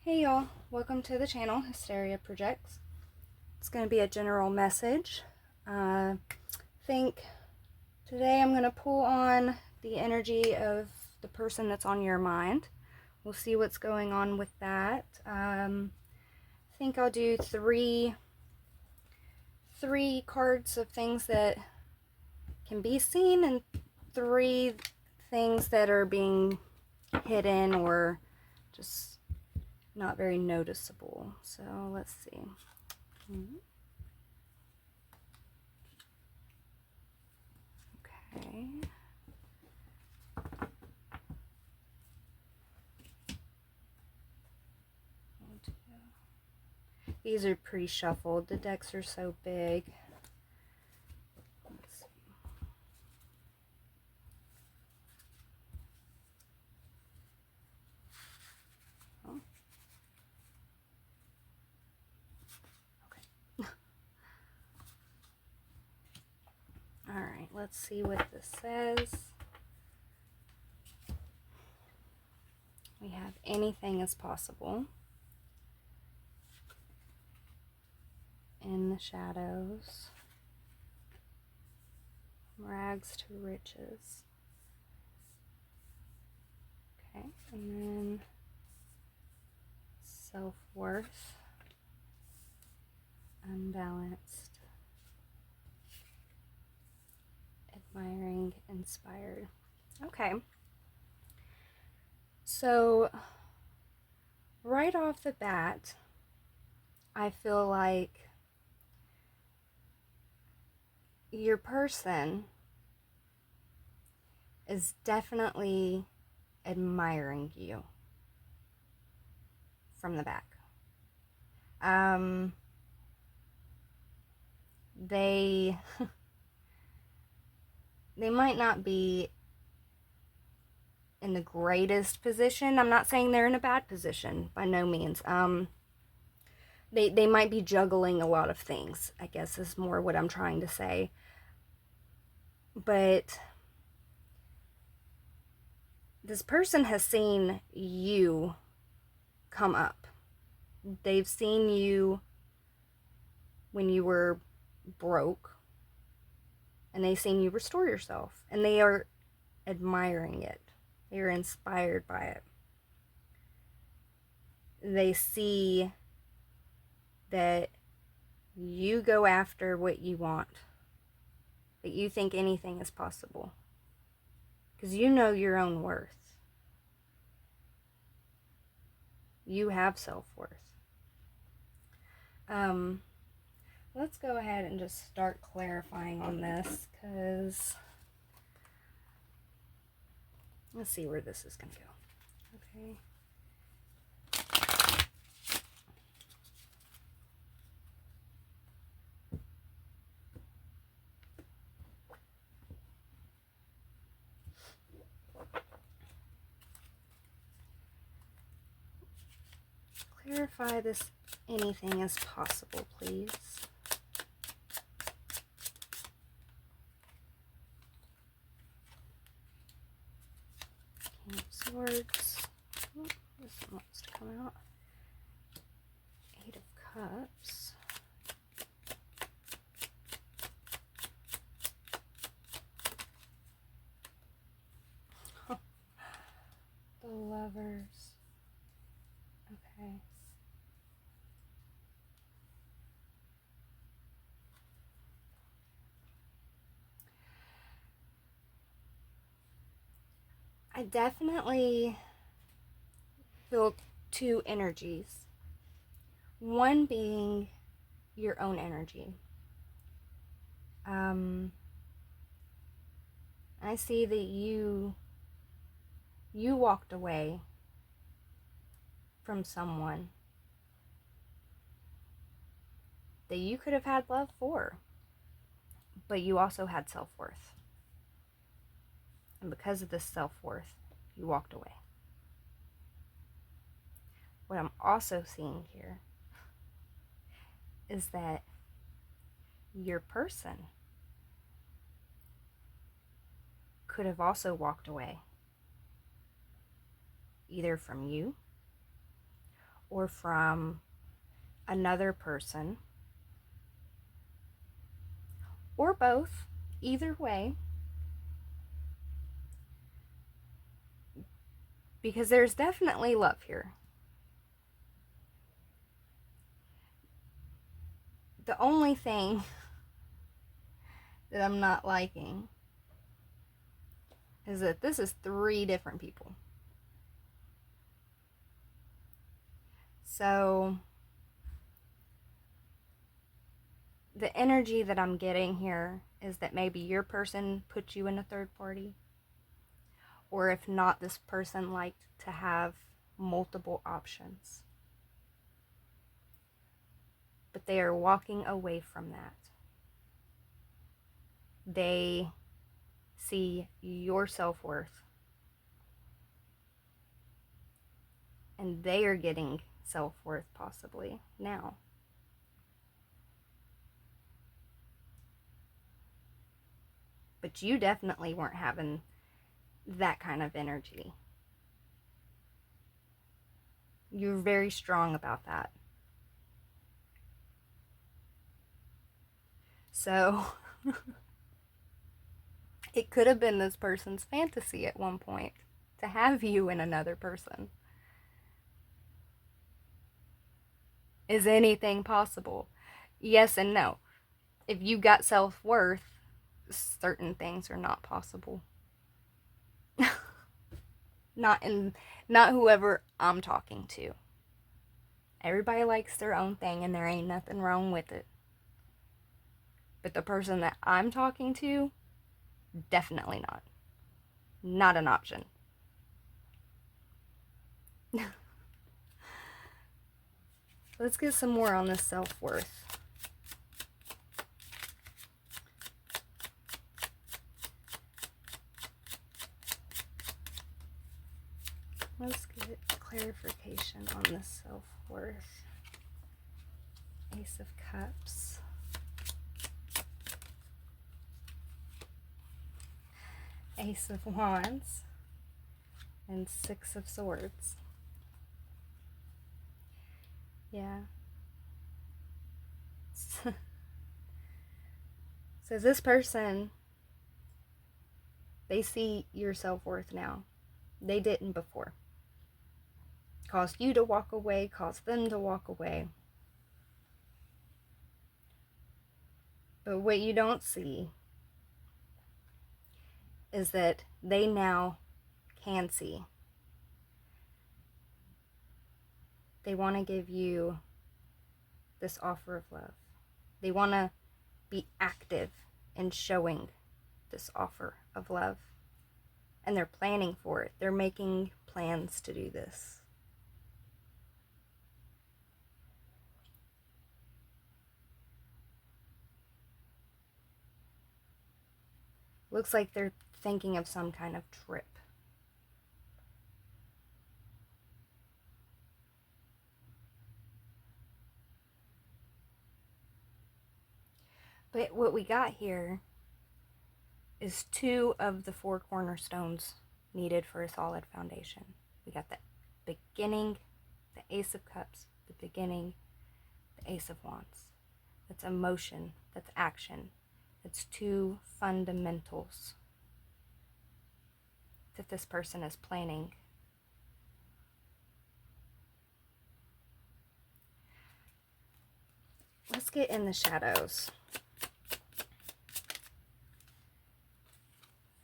Hey y'all, welcome to the channel, Hysteria Projects. It's going to be a general message. I think today I'm going to pull on the energy of the person that's on your mind. We'll see what's going on with that. I think I'll do three cards of things that can be seen and three things that are being hidden or just not very noticeable. So let's see. Okay. These are pre-shuffled. The decks are so big. Let's see. Oh. Okay. Alright, let's see what this says. We have anything is possible. In the shadows. Rags to riches. Okay, and then self-worth. Unbalanced. Admiring, inspired. Okay. So, right off the bat, I feel like your person is definitely admiring you from the back. They might not be in the greatest position. I'm not saying they're in a bad position, by no means. They might be juggling a lot of things, I guess is more what I'm trying to say. But this person has seen you come up. They've seen you when you were broke, and they've seen you restore yourself, and they are admiring it. They are inspired by it. They see that you go after what you want, that you think anything is possible, because you know your own worth. You have self-worth. Let's go ahead and just start clarifying on this, because let's see where this is going to go. Okay. Clarify this anything is possible, please. King of Swords. Oh, this one wants to come out. Eight of Cups. The Lovers. Okay. I definitely feel two energies. One being your own energy. I see that you walked away from someone that you could have had love for, but you also had self-worth. And because of this self-worth, you walked away. What I'm also seeing here is that your person could have also walked away, either from you or from another person, or both, either way, because there's definitely love here. The only thing that I'm not liking is that this is 3 different people. So the energy that I'm getting here is that maybe your person put you in a third party, or if not, this person liked to have multiple options, but they are walking away from that. They see your self-worth, and they are getting self-worth possibly now. But you definitely weren't having that kind of energy. You're very strong about that. So it could have been this person's fantasy at one point to have you in another person. Is anything possible? Yes and no. If you got self-worth, certain things are not possible. Not whoever I'm talking to. Everybody likes their own thing and there ain't nothing wrong with it. But the person that I'm talking to, definitely not. Not an option. Let's get some more on this self-worth. Let's get clarification on this self-worth. Ace of Cups. Ace of Wands. And 6 of Swords. Yeah. So this person, they see your self-worth now. They didn't before. Caused you to walk away, caused them to walk away. But what you don't see is that they now can see. They want to give you this offer of love. They want to be active in showing this offer of love. And they're planning for it. They're making plans to do this. Looks like they're thinking of some kind of trip. But what we got here is 2 of the 4 cornerstones needed for a solid foundation. We got the beginning, the Ace of Cups, the beginning, the Ace of Wands. That's emotion, that's action. It's 2 fundamentals that this person is planning. Let's get in the shadows.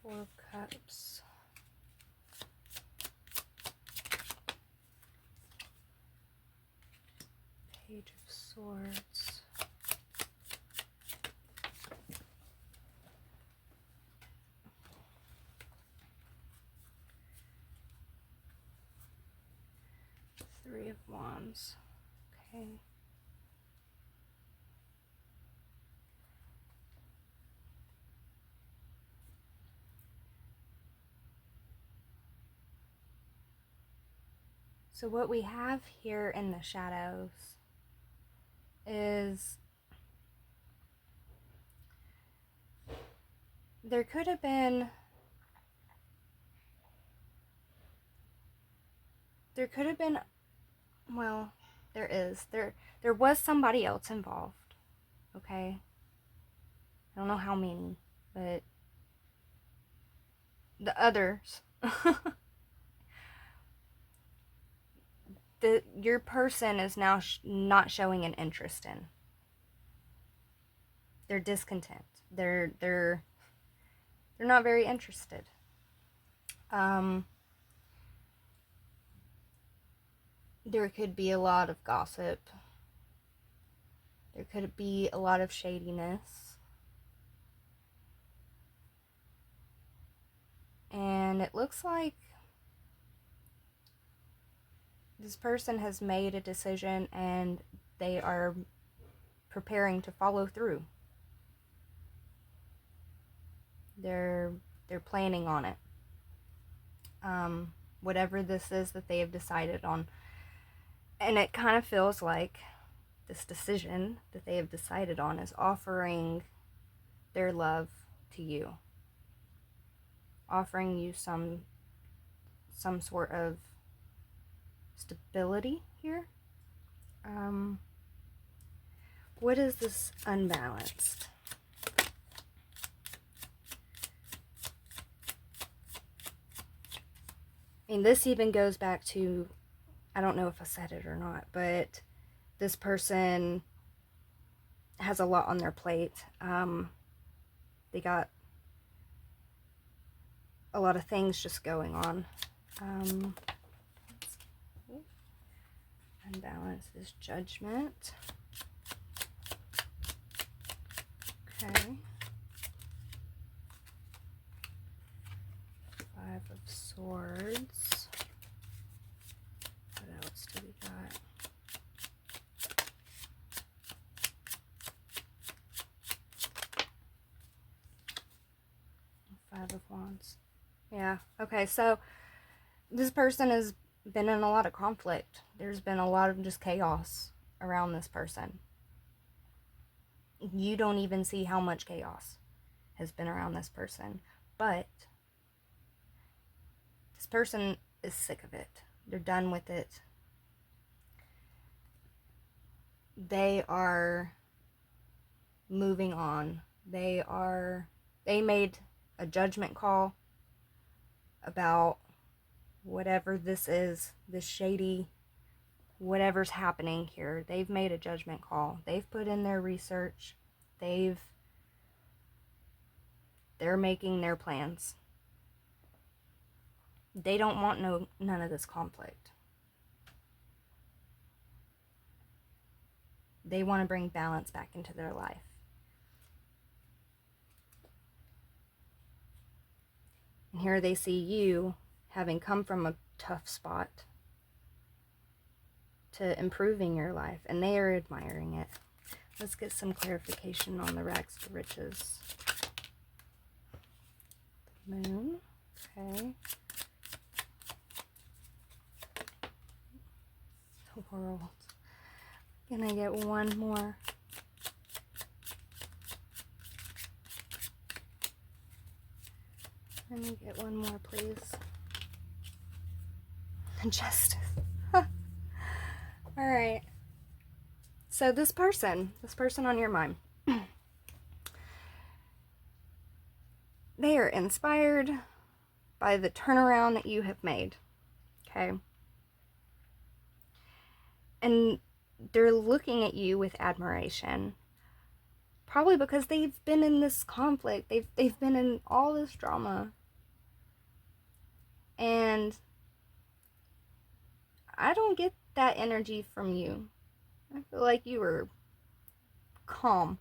4 of Cups. Page of Swords. Three of Wands. Okay. So what we have here in the shadows is there could have been well, there was somebody else involved, okay? I don't know how many, but the others, your person is now not showing an interest in. They're discontent. They're not very interested. There could be a lot of gossip. There could be a lot of shadiness. And it looks like this person has made a decision and they are preparing to follow through. They're planning on it. Whatever this is that they have decided on. And it kind of feels like this decision that they have decided on is offering their love to you. Offering you some sort of stability here. What is this unbalanced? I mean, this even goes back to, I don't know if I said it or not, but this person has a lot on their plate. They got a lot of things just going on. Unbalance is judgment. Okay. 5 of Swords. What else do we got? 5 of Wands. Yeah, okay, so this person has been in a lot of conflict. There's been a lot of just chaos around this person. You don't even see how much chaos has been around this person, but this person is sick of it. They're done with it. They are moving on. They made a judgment call about whatever this is, this shady, whatever's happening here. They've made a judgment call. They've put in their research. They're making their plans. They don't want none of this conflict. They want to bring balance back into their life. And here they see you having come from a tough spot to improving your life, and they are admiring it. Let's get some clarification on the rags to riches. Moon. Okay. The World. Can I get one more? Let me get one more, please. Justice. Alright. So this person on your mind, they are inspired by the turnaround that you have made. Okay? And they're looking at you with admiration. Probably because they've been in this conflict. They've been in all this drama. And I don't get that energy from you. I feel like you are calm.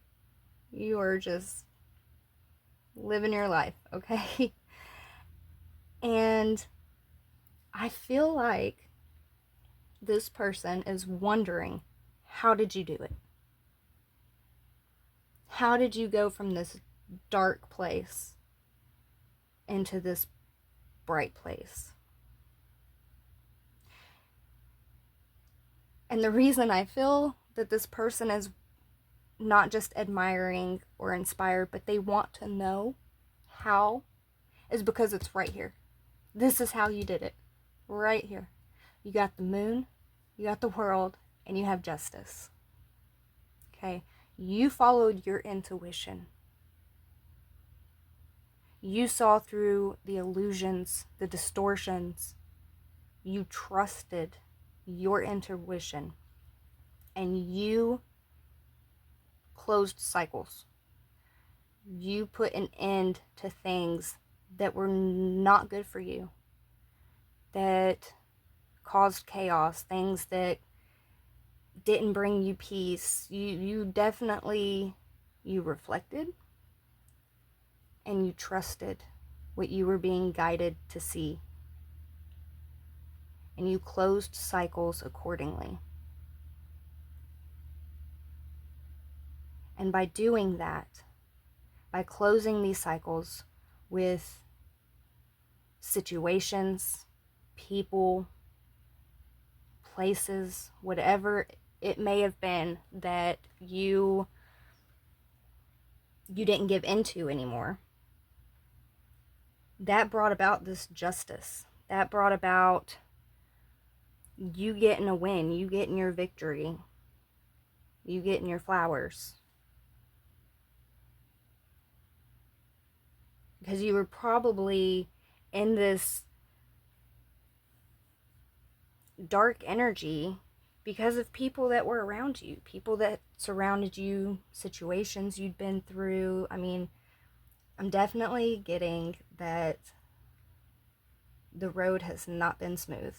You are just living your life, okay? And I feel like this person is wondering, how did you do it? How did you go from this dark place into this bright place? And the reason I feel that this person is not just admiring or inspired, but they want to know how, is because it's right here. This is how you did it. Right here. You got the Moon, you got the world, and you have justice. Okay? You followed your intuition. You saw through the illusions, the distortions. You trusted your intuition. And you closed cycles. You put an end to things that were not good for you, that caused chaos, things that didn't bring you peace. You definitely, you reflected and you trusted what you were being guided to see. And you closed cycles accordingly. And by doing that, by closing these cycles with situations, people, places, whatever it may have been that you didn't give into anymore, that brought about this justice. That brought about you getting a win, you getting your victory, you getting your flowers. Because you were probably in this dark energy because of people that were around you, people that surrounded you, situations you'd been through. I mean, I'm definitely getting that the road has not been smooth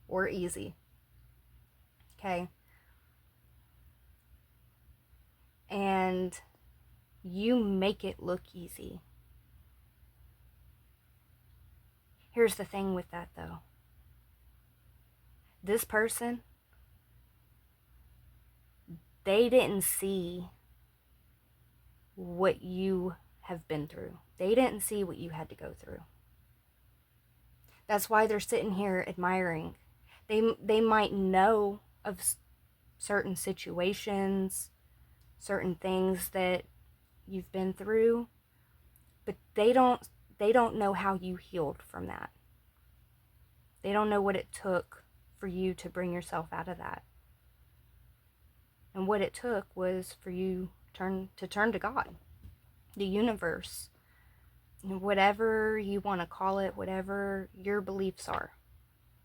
or easy. Okay? And you make it look easy. Here's the thing with that, though. This person, they didn't see what you have been through. They didn't see what you had to go through. That's why they're sitting here admiring. They might know of certain situations, certain things that you've been through, but they don't know how you healed from that. They don't know what it took for you to bring yourself out of that. And what it took was for you to turn to God, the universe, whatever you want to call it, whatever your beliefs are,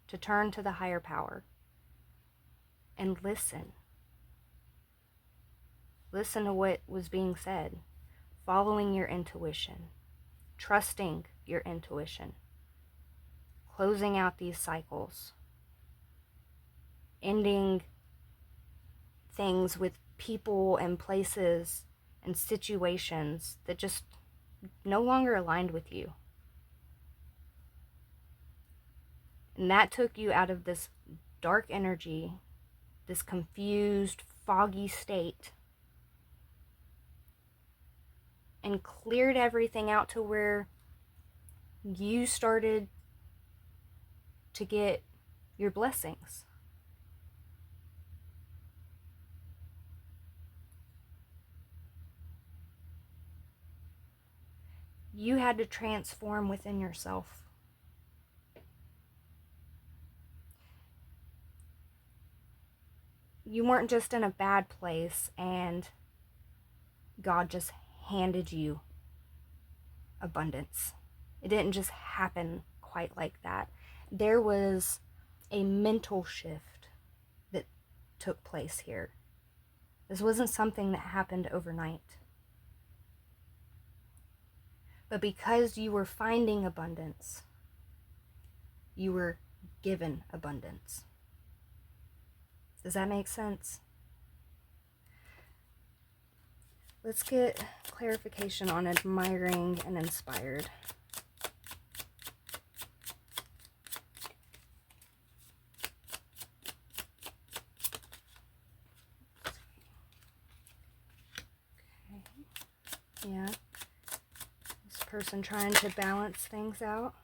to turn to the higher power and listen. Listen to what was being said, following your intuition, trusting your intuition, closing out these cycles, ending things with people and places and situations that just no longer aligned with you. And that took you out of this dark energy, this confused, foggy state, and cleared everything out to where you started to get your blessings. You had to transform within yourself. You weren't just in a bad place and God just handed you abundance. It didn't just happen quite like that. There was a mental shift that took place here. This wasn't something that happened overnight. But because you were finding abundance, you were given abundance. Does that make sense? Let's get clarification on admiring and inspired. Okay. Yeah. This person trying to balance things out.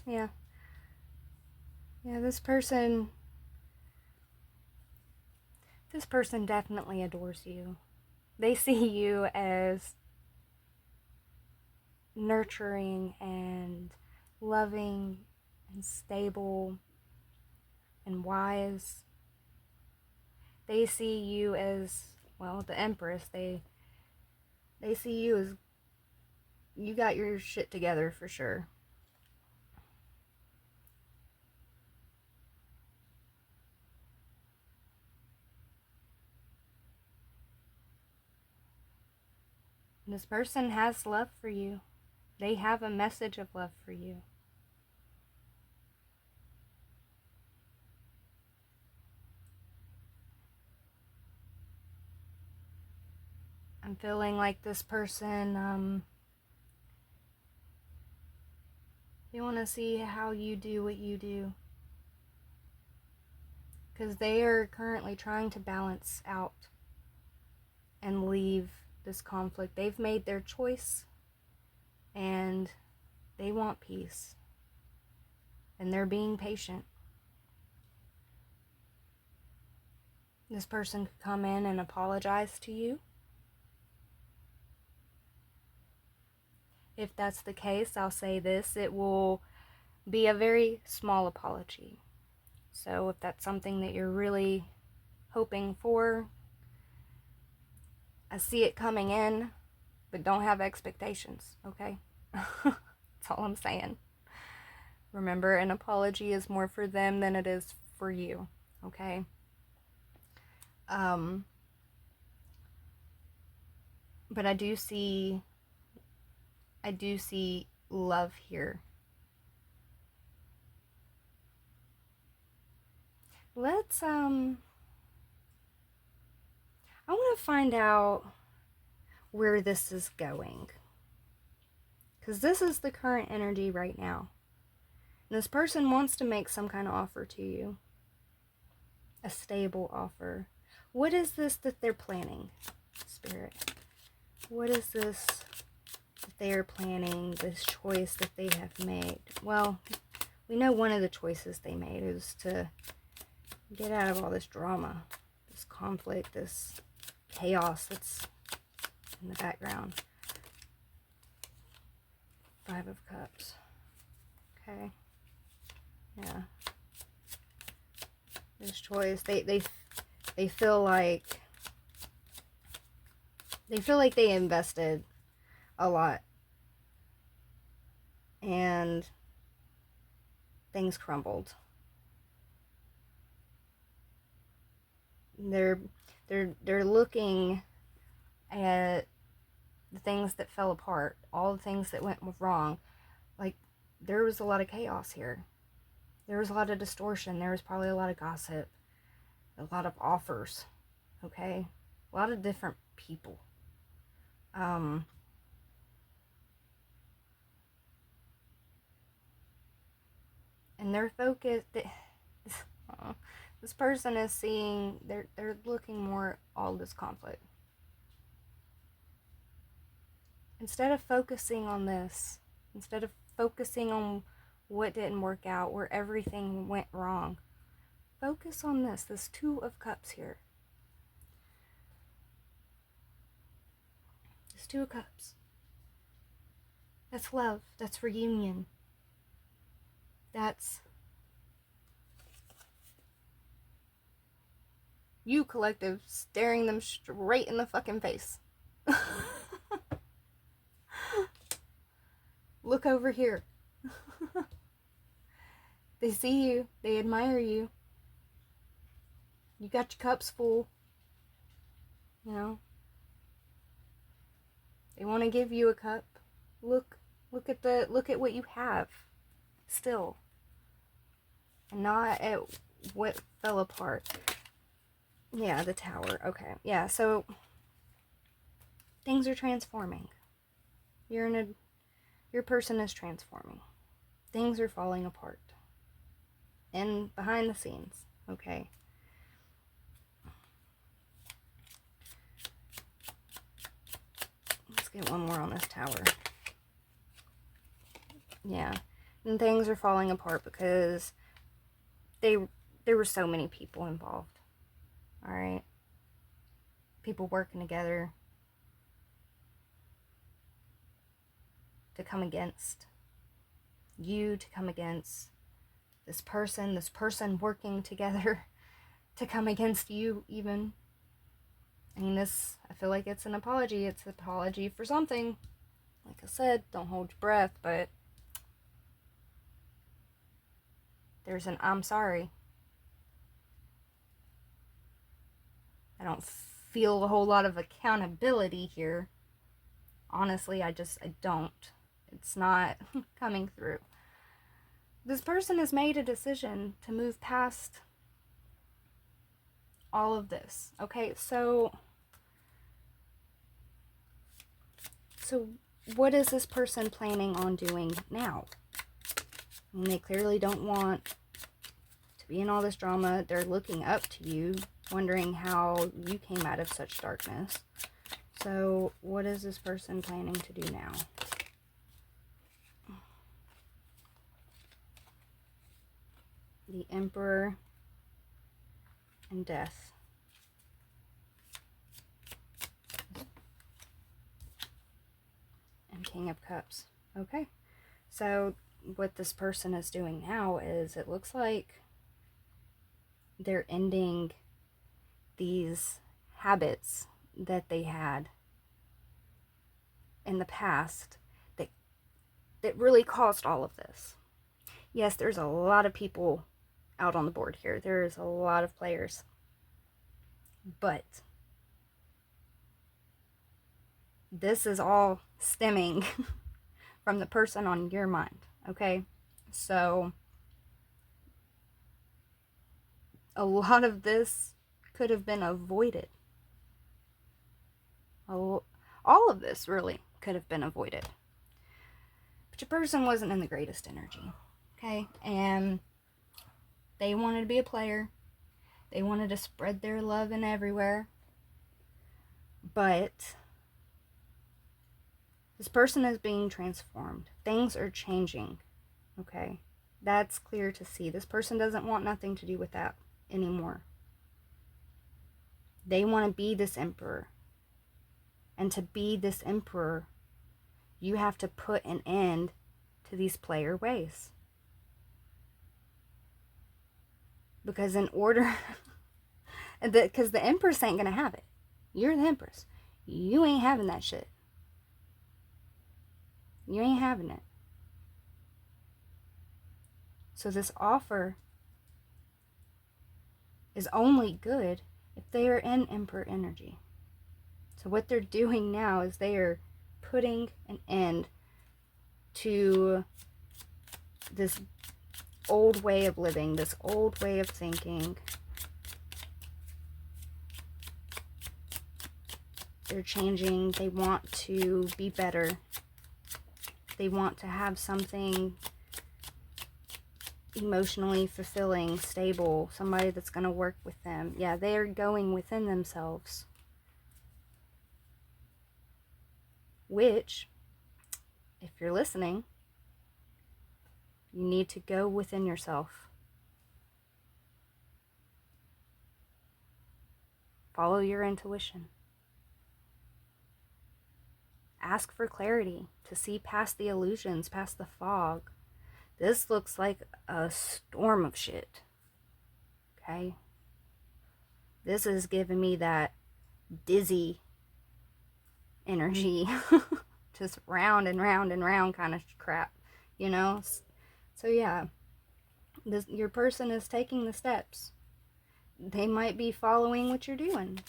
Yeah. Yeah, this person definitely adores you. they see you as nurturing and loving and stable and wise. They see you as, well, the Empress. They see you as, you got your shit together for sure. This person has love for you. They have a message of love for you. I'm feeling like this person, you want to see how you do what you do. Because they are currently trying to balance out and leave this conflict. They've made their choice and they want peace. And they're being patient. This person could come in and apologize to you. If that's the case, I'll say this, it will be a very small apology. So if that's something that you're really hoping for, I see it coming in, but don't have expectations, okay? That's all I'm saying. Remember, an apology is more for them than it is for you, okay? But I do see love here. Let's, I want to find out where this is going. Because this is the current energy right now. And this person wants to make some kind of offer to you. A stable offer. What is this that they're planning, Spirit? What is this that they are planning, this choice that they have made? Well, we know one of the choices they made is to get out of all this drama, this conflict, this chaos that's in the background. 5 of Cups. Okay. Yeah. This choice, they feel like they invested a lot and things crumbled. They're looking at the things that fell apart, all the things that went wrong. Like, there was a lot of chaos here. There was a lot of distortion. There was probably a lot of gossip, a lot of offers, okay? A lot of different people. And they're focused, this person is seeing, they're looking more at all this conflict. Instead of focusing on this, instead of focusing on what didn't work out, where everything went wrong, focus on this 2 of Cups here. This 2 of Cups. That's love. That's reunion. That's you, collective, staring them straight in the fucking face. Look over here. They see you. They admire you. You got your cups full. You know. They want to give you a cup. Look at what you have still. And not at what fell apart. Yeah, the Tower. Okay. Yeah, so things are transforming. Your person is transforming. Things are falling apart. And behind the scenes, okay? Let's get one more on this Tower. Yeah. And things are falling apart because there were so many people involved. Alright? People working together. to come against you, to come against this person working together to come against you even. I mean, I feel like it's an apology. It's an apology for something. Like I said, don't hold your breath, but there's an I'm sorry. I don't feel a whole lot of accountability here. Honestly, I don't. It's not coming through. This person has made a decision to move past all of this. Okay, so what is this person planning on doing now? I mean, they clearly don't want to be in all this drama. They're looking up to you, wondering how you came out of such darkness. So what is this person planning to do now? The Emperor and Death. And King of Cups. Okay. So what this person is doing now is, it looks like they're ending these habits that they had in the past that really caused all of this. Yes, there's a lot of people out on the board here. There's a lot of players. But this is all stemming from the person on your mind, okay? So a lot of this could have been avoided. All of this really could have been avoided. But your person wasn't in the greatest energy, okay? And they wanted to be a player. They wanted to spread their love in everywhere. But this person is being transformed. Things are changing, okay? That's clear to see. This person doesn't want nothing to do with that anymore. They want to be this emperor. And to be this emperor, you have to put an end to these player ways. Because in order, because the empress ain't going to have it. You're the empress. You ain't having that shit. You ain't having it. So this offer is only good if they are in emperor energy. So what they're doing now is they are putting an end to this old way of living, this old way of thinking. They're changing. They want to be better. They want to have something emotionally fulfilling, stable, somebody that's going to work with them. Yeah, they're going within themselves. Which, if you're listening, you need to go within yourself. Follow your intuition. Ask for clarity to see past the illusions, past the fog. This looks like a storm of shit. Okay? This is giving me that dizzy energy. Just round and round and round kind of crap. You know? So yeah. Your person is taking the steps. They might be following what you're doing.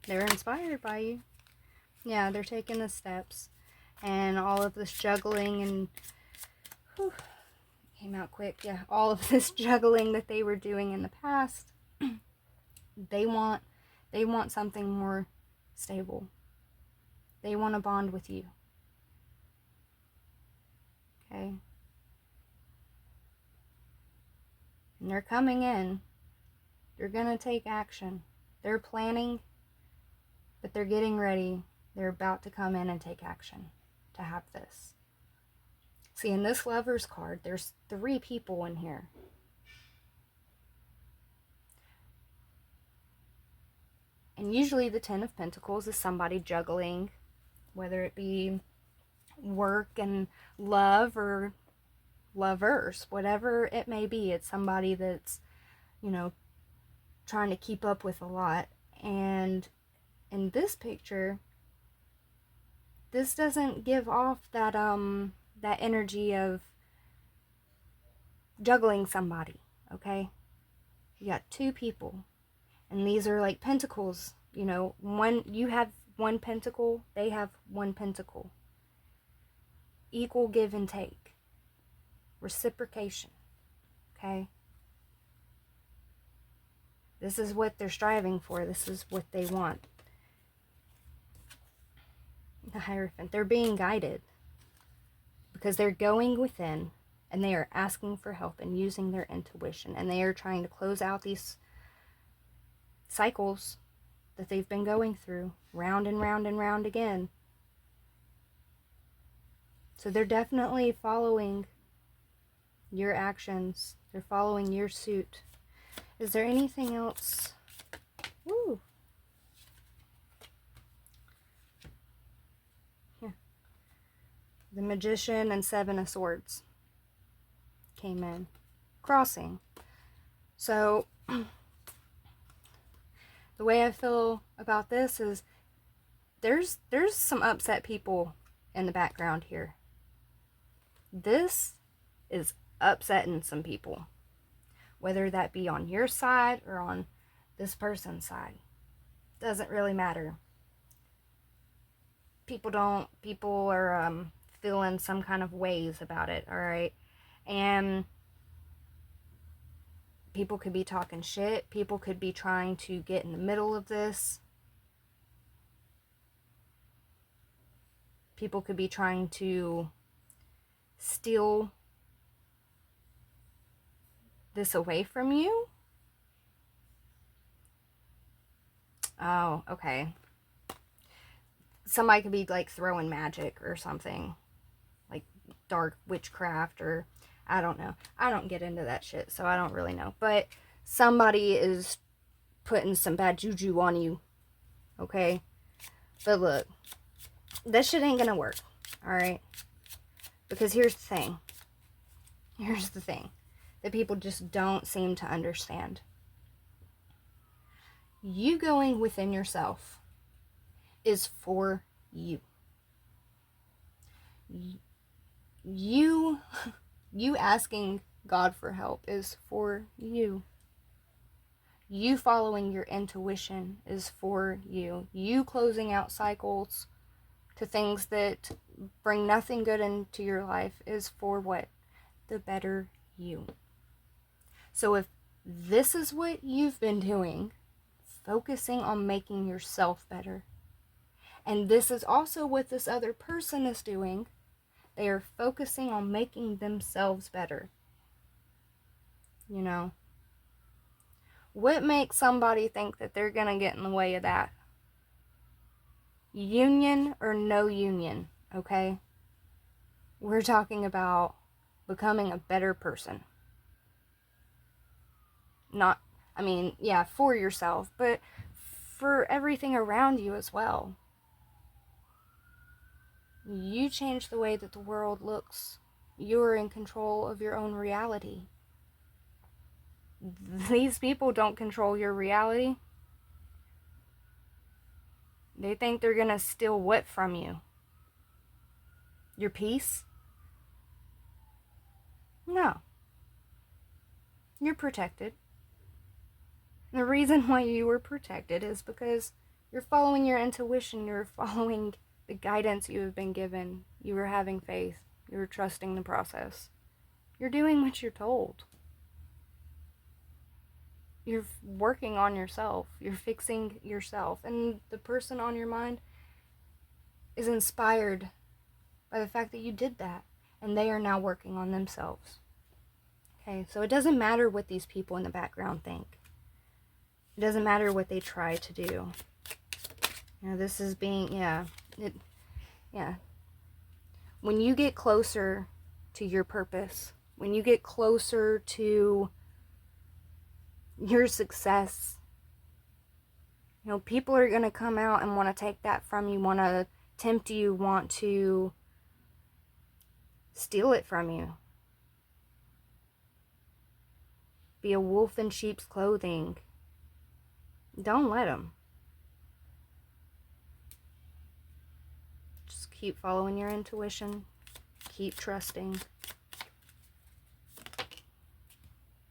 They're inspired by you. Yeah, they're taking the steps. And all of this juggling and... Whew, came out quick. Yeah, all of this juggling that they were doing in the past. They want something more stable. They want to bond with you. Okay? And they're coming in. They're going to take action. They're planning, but they're getting ready. They're about to come in and take action to have this. See, in this Lover's card, there's 3 people in here. And usually the 10 of Pentacles is somebody juggling, whether it be work and love or lovers, whatever it may be. It's somebody that's, you know, trying to keep up with a lot. And in this picture, this doesn't give off that that energy of juggling somebody, okay? You got two people, and these are like pentacles, you know, one, you have one pentacle, they have one pentacle. Equal give and take. Reciprocation, okay? This is what they're striving for. This is what they want. The Hierophant, they're being guided because they're going within and they are asking for help and using their intuition, and they are trying to close out these cycles that they've been going through, round and round and round again. So they're definitely following your actions. They're following your suit. Is there anything else? Woo! Here. The Magician and Seven of Swords came in. Crossing. So, the way I feel about this is there's some upset people in the background here. This is upsetting some people, whether that be on your side or on this person's side. Doesn't really matter. People are feeling some kind of ways about it, all right? And people could be talking shit. People could be trying to get in the middle of this. People could be trying to steal this away from you. Oh, okay. Somebody could be like throwing magic or something, like dark witchcraft, or I don't know. I don't get into that shit, so I don't really know. But somebody is putting some bad juju on you, okay? But look, this shit ain't gonna work, alright? Because here's the thing. Here's the thing that people just don't seem to understand. You going within yourself is for you. You asking God for help is for you. You following your intuition is for you. You closing out cycles to things that bring nothing good into your life is for what? The better you. So if this is what you've been doing, focusing on making yourself better, and this is also what this other person is doing, they are focusing on making themselves better. You know? What makes somebody think that they're going to get in the way of that? Union or no union, okay? We're talking about becoming a better person. Not, I mean, yeah, for yourself, but for everything around you as well. You change the way that the world looks. You're in control of your own reality. These people don't control your reality. They think they're gonna steal what from you? Your peace? No. You're protected. And the reason why you were protected is because you're following your intuition. You're following the guidance you have been given. You are having faith. You're trusting the process. You're doing what you're told. You're working on yourself. You're fixing yourself. And the person on your mind is inspired by the fact that you did that. And they are now working on themselves. Okay, so it doesn't matter what these people in the background think. It doesn't matter what they try to do. You know, this is being, yeah. When you get closer to your purpose, when you get closer to your success, you know, people are going to come out and want to take that from you, want to tempt you, want to steal it from you. Be a wolf in sheep's clothing. Don't let them. Just keep following your intuition. Keep trusting.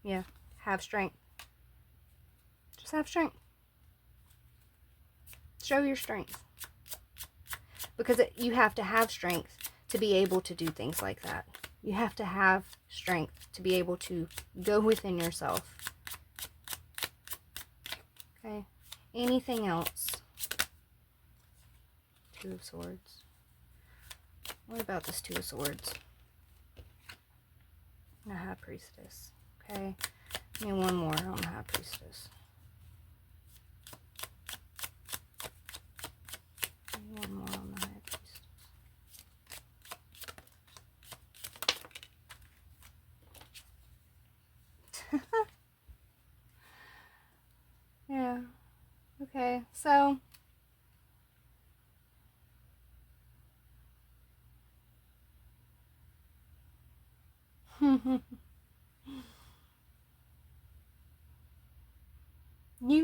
Yeah, have strength. Just have strength. Show your strength. Because you have to have strength to be able to do things like that. You have to have strength to be able to go within yourself. Okay. Anything else? Two of Swords. What about this Two of Swords? And a High Priestess. Okay. Give me one more on the High Priestess. Give me one more on the High Priestess. Yeah. Okay. So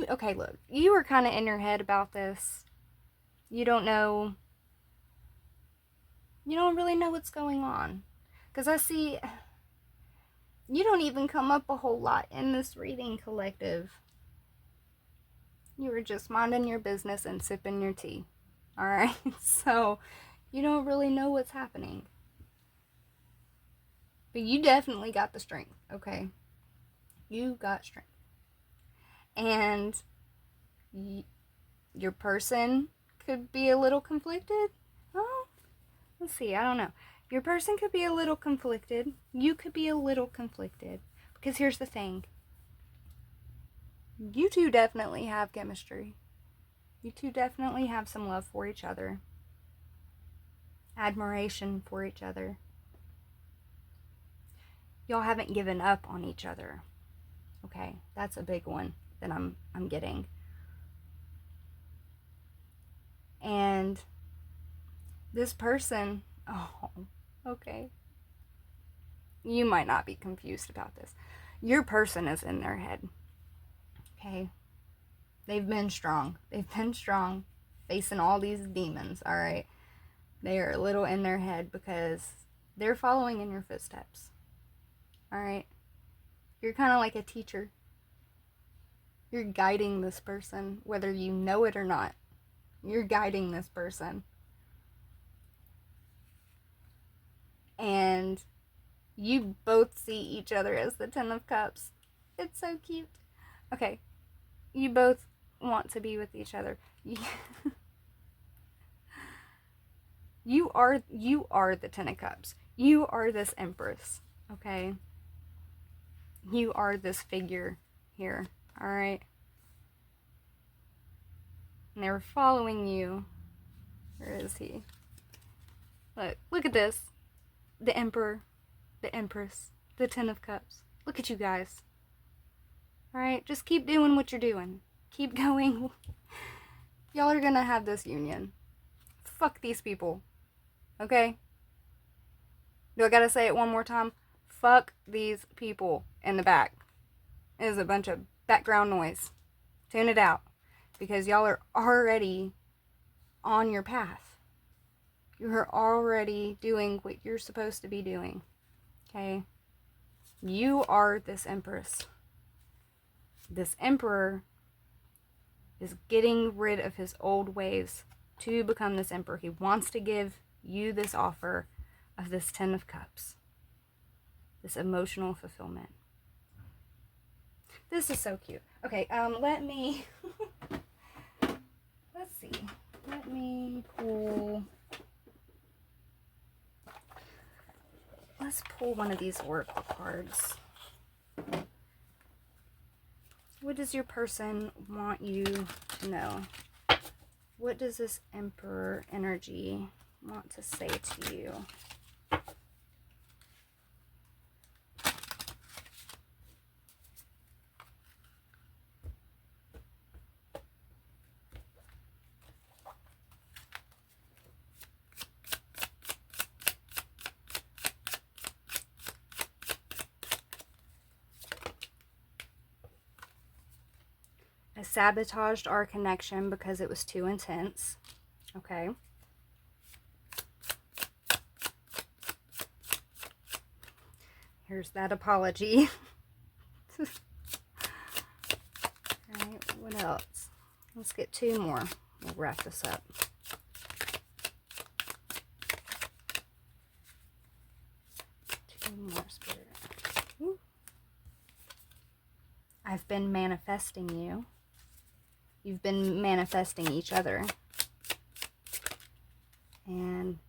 okay, look, you were kind of in your head about this. You don't really know what's going on. Because I see you don't even come up a whole lot in this reading, collective. You were just minding your business and sipping your tea. Alright? So, you don't really know what's happening. But you definitely got the strength, okay? You got strength. And your person could be a little conflicted. Oh, let's see, I don't know. Your person could be a little conflicted. You could be a little conflicted. Because here's the thing. You two definitely have chemistry. You two definitely have some love for each other. Admiration for each other. Y'all haven't given up on each other. Okay, that's a big one that I'm getting. And this person, oh, okay. You might not be confused about this. Your person is in their head. Okay? They've been strong. They've been strong facing all these demons, alright? They are a little in their head because they're following in your footsteps. Alright? You're kind of like a teacher. You're guiding this person, whether you know it or not. You're guiding this person. And you both see each other as the Ten of Cups. It's so cute. Okay. You both want to be with each other. You are the Ten of Cups. You are this Empress. Okay? You are this figure here. Alright? And they were following you. Where is he? Look at this. The Emperor, the Empress, the Ten of Cups. Look at you guys. Alright? Just keep doing what you're doing. Keep going. Y'all are gonna have this union. Fuck these people. Okay? Do I gotta say it one more time? Fuck these people in the back. It is a bunch of background noise. Tune it out. Because y'all are already on your path. You're already doing what you're supposed to be doing. Okay? You are this Empress. This Emperor is getting rid of his old ways to become this Emperor. He wants to give you this offer of this Ten of Cups. This emotional fulfillment. This is so cute. Okay, let me... Let's see. Let me pull... Let's pull one of these oracle cards. What does your person want you to know? What does this Emperor energy want to say to you? sabotaged our connection because it was too intense. Okay. Here's that apology. Alright, what else? Let's get 2 more. We'll wrap this up. More spirit. Ooh. I've been manifesting you. You've been manifesting each other. And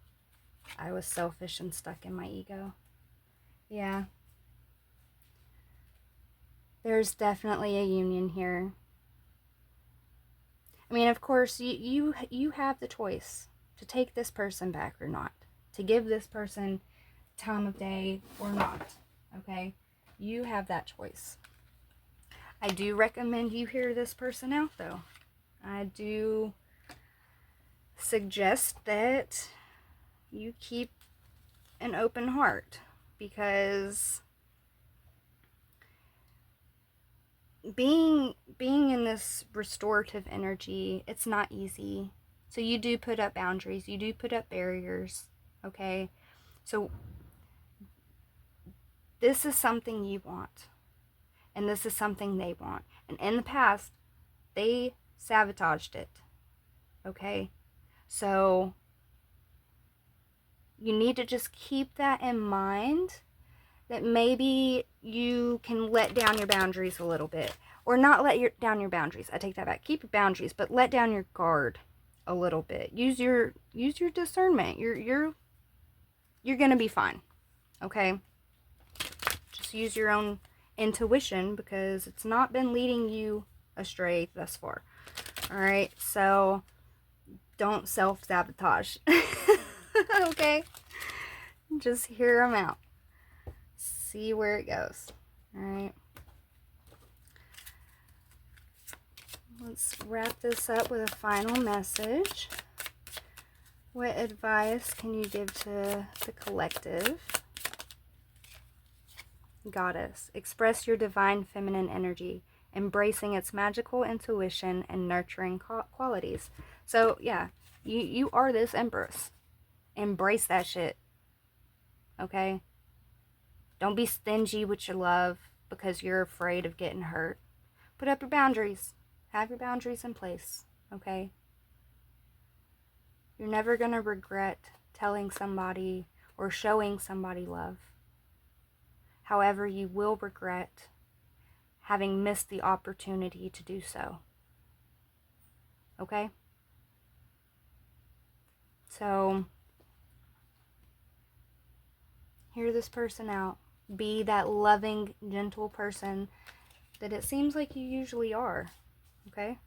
I was selfish and stuck in my ego. Yeah. There's definitely a union here. I mean, of course, you have the choice to take this person back or not. To give this person time of day or not. Okay? You have that choice. I do recommend you hear this person out, though. I do suggest that you keep an open heart, because being in this restorative energy, it's not easy. So you do put up boundaries, you do put up barriers, okay? So this is something you want, and this is something they want. And in the past, they sabotaged it, okay? So you need to just keep that in mind, that maybe you can let down your boundaries a little bit. Or not let down your boundaries. I take that back. Keep your boundaries, but let down your guard a little bit. Use your discernment. You're gonna be fine. Okay? Just use your own intuition, because it's not been leading you astray thus far. Alright, so don't self-sabotage. Okay? Just hear them out. See where it goes. Alright. Let's wrap this up with a final message. What advice can you give to the collective? Goddess, express your divine feminine energy, embracing its magical intuition and nurturing qualities. So, yeah, you are this empress. Embrace that shit. Okay? Don't be stingy with your love because you're afraid of getting hurt. Put up your boundaries. Have your boundaries in place. Okay? You're never going to regret telling somebody or showing somebody love. However, you will regret having missed the opportunity to do so. Okay? So, hear this person out. Be that loving, gentle person that it seems like you usually are. Okay?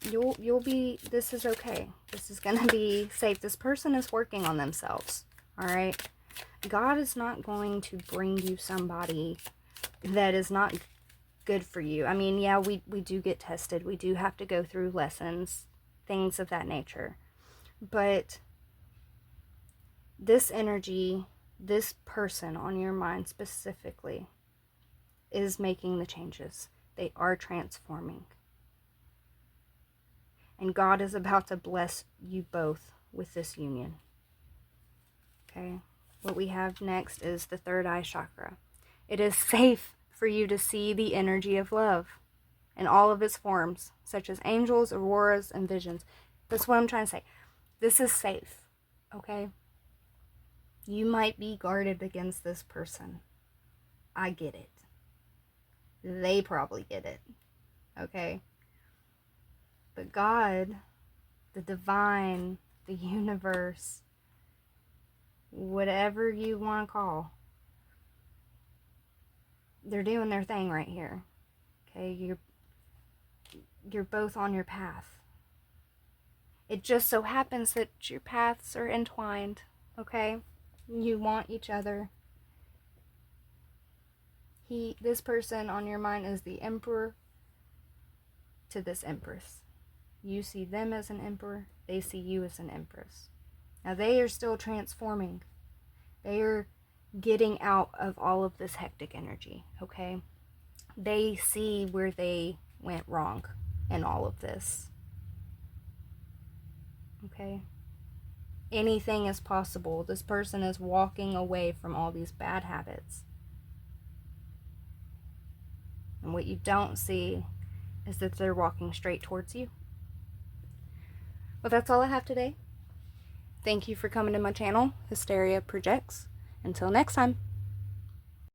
You'll be, this is okay. This is going to be safe. This person is working on themselves. Alright? God is not going to bring you somebody that is not good for you. I mean, yeah, we do get tested. We do have to go through lessons, things of that nature. But this energy, this person on your mind specifically, is making the changes. They are transforming. And God is about to bless you both with this union. Okay? What we have next is the third eye chakra. It is safe for you to see the energy of love in all of its forms, such as angels, auroras, and visions. That's what I'm trying to say. This is safe. Okay? You might be guarded against this person. I get it. They probably get it. Okay? But God, the divine, the universe, whatever you want to call, they're doing their thing right here. Okay? You're both on your path. It just so happens that your paths are entwined. Okay? You want each other. This person on your mind is the emperor to this empress. You see them as an emperor. They see you as an empress. Now they are still transforming. They are getting out of all of this hectic energy. Okay? they see where they went wrong in all of this. Okay? Anything is possible. This person is walking away from all these bad habits. And what you don't see is that they're walking straight towards you. Well, that's all I have today. Thank you for coming to my channel, Hysteria Projects. Until next time.